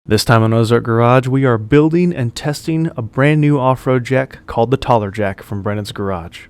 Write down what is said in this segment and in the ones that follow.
This time on Ozark Garage, we are building and testing a brand new off-road jack called the Tauler Jack from Brennan's garage.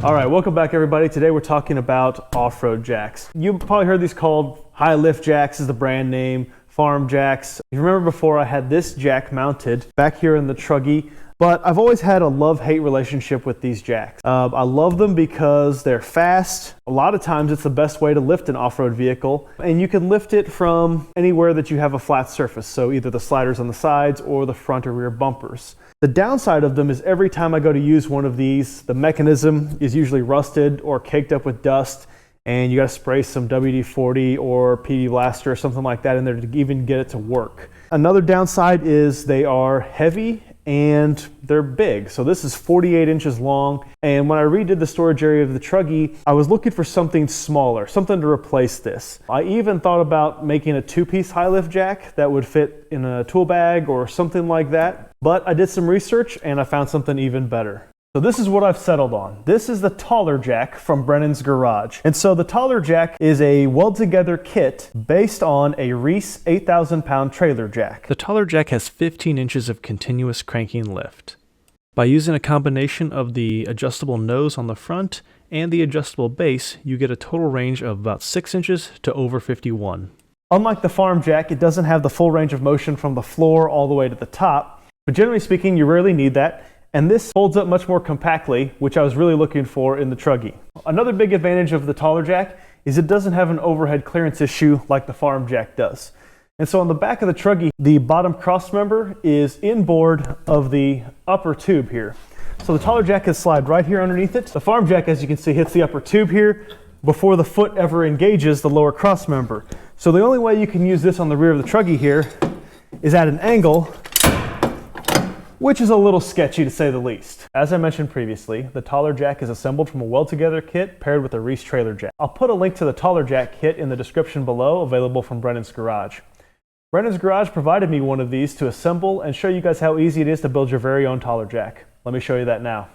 All right, welcome back everybody. Today we're talking about off-road jacks. You've probably heard these called high lift jacks is the brand name, farm jacks. If you remember before, I had this jack mounted back here in the truggy, but I've always had a love-hate relationship with these jacks. I love them because they're fast. A lot of times it's the best way to lift an off-road vehicle, and you can lift it from anywhere that you have a flat surface, so either the sliders on the sides or the front or rear bumpers. The downside of them is every time I go to use one of these, the mechanism is usually rusted or caked up with dust, and you got to spray some WD-40 or PD Blaster or something like that in there to even get it to work. Another downside is they are heavy and they're big. So this is 48 inches long, and when I redid the storage area of the truggy, I was looking for something smaller, something to replace this. I even thought about making a two-piece high lift jack that would fit in a tool bag or something like that, but I did some research and I found something even better. So this is what I've settled on. This is the Tauler Jack from Brennan's garage. And so the Tauler Jack is a weld-together kit based on a Reese 8,000-pound trailer jack. The Tauler Jack has 15 inches of continuous cranking lift. By using a combination of the adjustable nose on the front and the adjustable base, you get a total range of about 6 inches to over 51. Unlike the farm jack, it doesn't have the full range of motion from the floor all the way to the top, but generally speaking, you rarely need that. And this folds up much more compactly, which I was really looking for in the truggy. Another big advantage of the Tauler Jack is it doesn't have an overhead clearance issue like the farm jack does. And so on the back of the truggy, the bottom cross member is inboard of the upper tube here. So the Tauler Jack can slide right here underneath it. The farm jack, as you can see, hits the upper tube here before the foot ever engages the lower cross member. So the only way you can use this on the rear of the truggy here is at an angle, which is a little sketchy to say the least. As I mentioned previously, the Tauler Jack is assembled from a weld-together kit paired with a Reese trailer jack. I'll put a link to the Tauler Jack kit in the description below, available from Brennan's garage. Brennan's garage provided me one of these to assemble and show you guys how easy it is to build your very own Tauler Jack. Let me show you that now.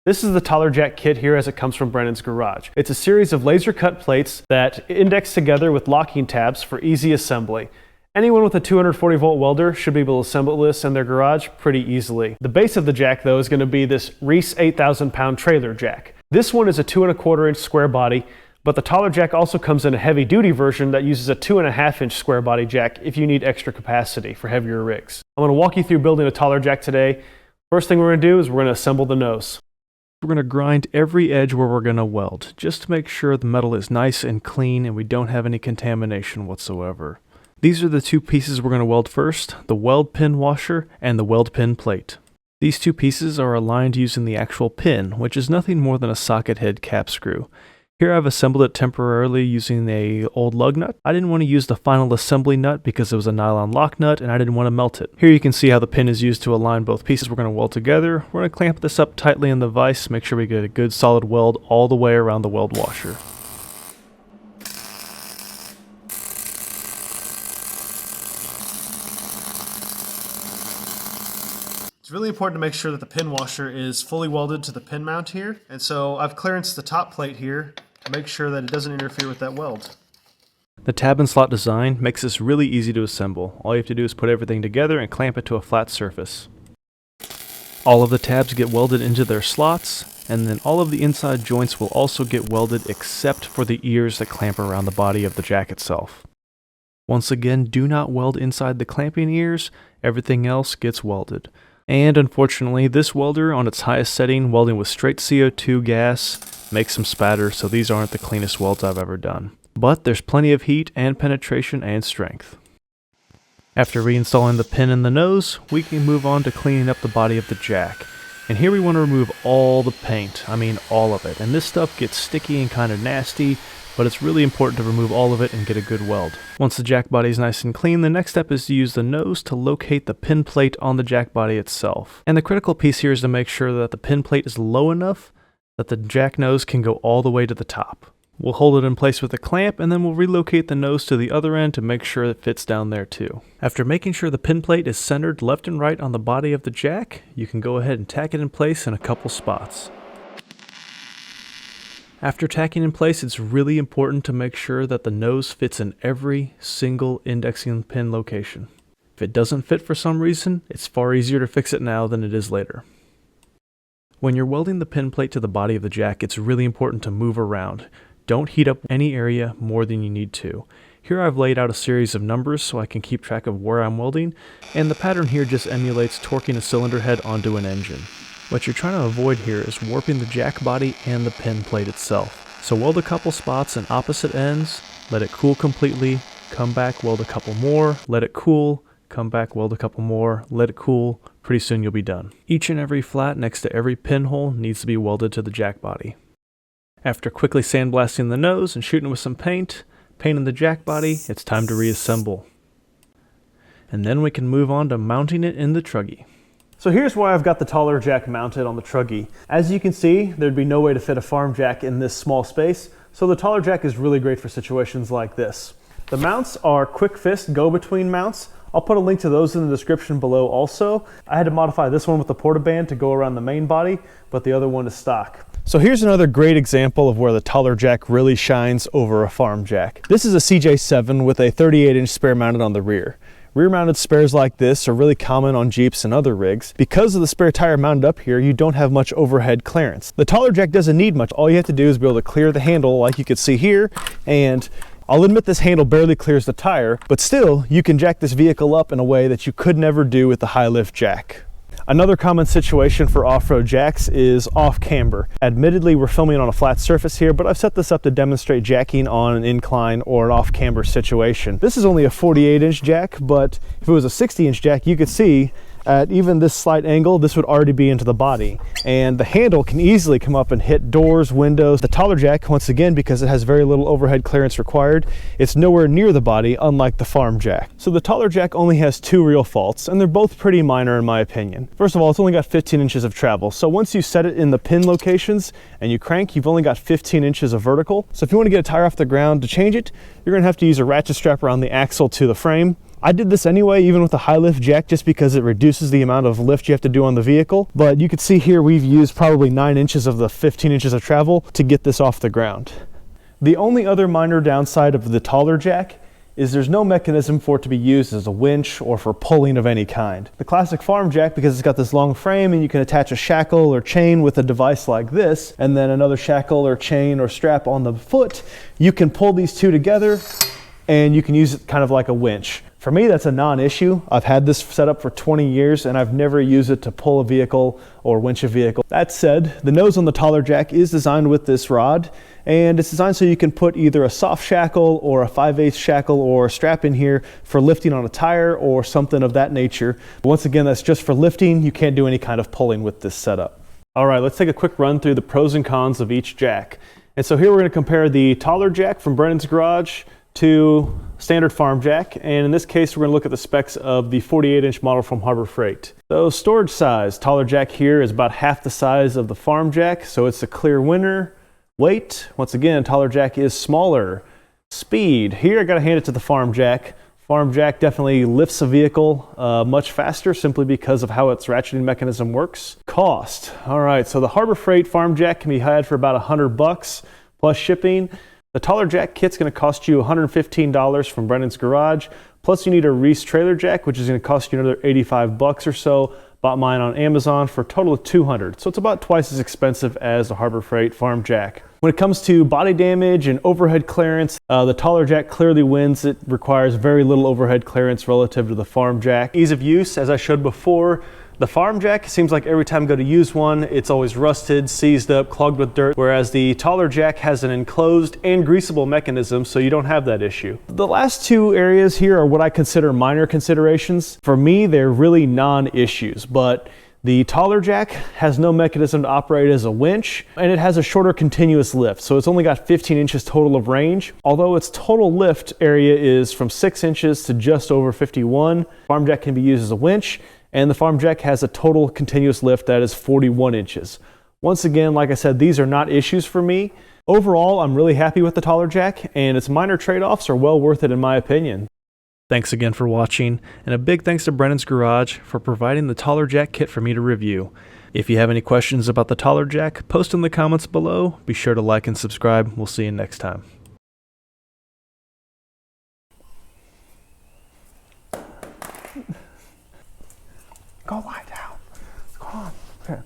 This is the Tauler Jack kit here as it comes from Brennan's garage. It's a series of laser cut plates that index together with locking tabs for easy assembly. Anyone with a 240 volt welder should be able to assemble this in their garage pretty easily. The base of the jack though is going to be this Reese 8,000-pound trailer jack. This one is a 2¼ inch square body, but the Tauler Jack also comes in a heavy duty version that uses a 2½ inch square body jack if you need extra capacity for heavier rigs. I'm going to walk you through building a Tauler Jack today. First thing we're going to do is we're going to assemble the nose. We're going to grind every edge where we're going to weld, just to make sure the metal is nice and clean and we don't have any contamination whatsoever. These are the two pieces we're going to weld first, the weld pin washer and the weld pin plate. These two pieces are aligned using the actual pin, which is nothing more than a socket head cap screw. Here I've assembled it temporarily using an old lug nut. I didn't want to use the final assembly nut because it was a nylon lock nut and I didn't want to melt it. Here you can see how the pin is used to align both pieces we're going to weld together. We're going to clamp this up tightly in the vise, make sure we get a good solid weld all the way around the weld washer. It's really important to make sure that the pin washer is fully welded to the pin mount here, and so I've clearanced the top plate here to make sure that it doesn't interfere with that weld. The tab and slot design makes this really easy to assemble. All you have to do is put everything together and clamp it to a flat surface. All of the tabs get welded into their slots, and then all of the inside joints will also get welded except for the ears that clamp around the body of the jack itself. Once again, do not weld inside the clamping ears, everything else gets welded. And unfortunately, this welder on its highest setting, welding with straight CO2 gas, makes some spatter, so these aren't the cleanest welds I've ever done. But there's plenty of heat and penetration and strength. After reinstalling the pin in the nose, we can move on to cleaning up the body of the jack. And here we want to remove all the paint, I mean all of it. And this stuff gets sticky and kind of nasty, but it's really important to remove all of it and get a good weld. Once the jack body is nice and clean, the next step is to use the nose to locate the pin plate on the jack body itself. And the critical piece here is to make sure that the pin plate is low enough that the jack nose can go all the way to the top. We'll hold it in place with a clamp and then we'll relocate the nose to the other end to make sure it fits down there too. After making sure the pin plate is centered left and right on the body of the jack, you can go ahead and tack it in place in a couple spots. After tacking in place, it's really important to make sure that the nose fits in every single indexing pin location. If it doesn't fit for some reason, it's far easier to fix it now than it is later. When you're welding the pin plate to the body of the jack, it's really important to move around. Don't heat up any area more than you need to. Here I've laid out a series of numbers so I can keep track of where I'm welding, and the pattern here just emulates torquing a cylinder head onto an engine. What you're trying to avoid here is warping the jack body and the pin plate itself. So weld a couple spots in opposite ends, let it cool completely, come back, weld a couple more, let it cool, come back, weld a couple more, let it cool. Pretty soon you'll be done. Each and every flat next to every pinhole needs to be welded to the jack body. After quickly sandblasting the nose and shooting with some painting the jack body, it's time to reassemble. And then we can move on to mounting it in the truggy. So here's why I've got the Tauler Jack mounted on the truggy. As you can see, there'd be no way to fit a farm jack in this small space, so the Tauler Jack is really great for situations like this. The mounts are quick fist go-between mounts. I'll put a link to those in the description below also. I had to modify this one with the portaband to go around the main body, but the other one is stock. So here's another great example of where the Tauler Jack really shines over a farm jack. This is a CJ7 with a 38-inch spare mounted on the rear. Rear-mounted spares like this are really common on Jeeps and other rigs. Because of the spare tire mounted up here, you don't have much overhead clearance. The Tauler Jack doesn't need much. All you have to do is be able to clear the handle like you can see here, and I'll admit this handle barely clears the tire, but still, you can jack this vehicle up in a way that you could never do with the high lift jack. Another common situation for off-road jacks is off camber. Admittedly, we're filming on a flat surface here, but I've set this up to demonstrate jacking on an incline or an off camber situation. This is only a 48-inch jack, but if it was a 60-inch jack, you could see at even this slight angle, this would already be into the body. And the handle can easily come up and hit doors, windows. The Tauler Jack, once again, because it has very little overhead clearance required, it's nowhere near the body, unlike the farm jack. So the Tauler Jack only has two real faults, and they're both pretty minor in my opinion. First of all, it's only got 15 inches of travel. So once you set it in the pin locations and you crank, you've only got 15 inches of vertical. So if you want to get a tire off the ground to change it, you're gonna have to use a ratchet strap around the axle to the frame. I did this anyway, even with a high lift jack, just because it reduces the amount of lift you have to do on the vehicle. But you can see here we've used probably 9 inches of the 15 inches of travel to get this off the ground. The only other minor downside of the Tauler Jack is there's no mechanism for it to be used as a winch or for pulling of any kind. The classic farm jack, because it's got this long frame and you can attach a shackle or chain with a device like this, and then another shackle or chain or strap on the foot, you can pull these two together and you can use it kind of like a winch. For me, that's a non-issue. I've had this set up for 20 years and I've never used it to pull a vehicle or winch a vehicle. That said, the nose on the Tauler Jack is designed with this rod, and it's designed so you can put either a soft shackle or a 5/8 shackle or a strap in here for lifting on a tire or something of that nature. But once again, that's just for lifting. You can't do any kind of pulling with this setup. All right, let's take a quick run through the pros and cons of each jack. And so here we're going to compare the Tauler Jack from Brennan's garage to standard farm jack, and in this case we're going to look at the specs of the 48-inch model from Harbor Freight. So storage size, Tauler Jack here is about half the size of the farm jack, so it's a clear winner. Weight, once again, Tauler Jack is smaller. Speed, here I gotta hand it to the farm jack. Farm jack definitely lifts a vehicle much faster simply because of how its ratcheting mechanism works. Cost, all right, so the Harbor Freight farm jack can be had for about $100 plus shipping. The Tauler Jack kit's going to cost you $115 from Brennan's garage, plus you need a Reese trailer jack, which is going to cost you another $85 or so. Bought mine on Amazon for a total of $200, so it's about twice as expensive as the Harbor Freight farm jack. When it comes to body damage and overhead clearance, the Tauler Jack clearly wins. It requires very little overhead clearance relative to the farm jack. Ease of use, as I showed before, the farm jack seems like every time I go to use one, it's always rusted, seized up, clogged with dirt, whereas the Tauler Jack has an enclosed and greasable mechanism, so you don't have that issue. The last two areas here are what I consider minor considerations. For me, they're really non-issues, but the Tauler Jack has no mechanism to operate as a winch, and it has a shorter continuous lift, so it's only got 15 inches total of range. Although its total lift area is from 6 inches to just over 51, farm jack can be used as a winch, and the farm jack has a total continuous lift that is 41 inches. Once again, like I said, these are not issues for me. Overall, I'm really happy with the Tauler Jack, and its minor trade-offs are well worth it in my opinion. Thanks again for watching, and a big thanks to Brennan's Garage for providing the Tauler Jack kit for me to review. If you have any questions about the Tauler Jack, post in the comments below. Be sure to like and subscribe. We'll see you next time. Go lie down. Come on. Here.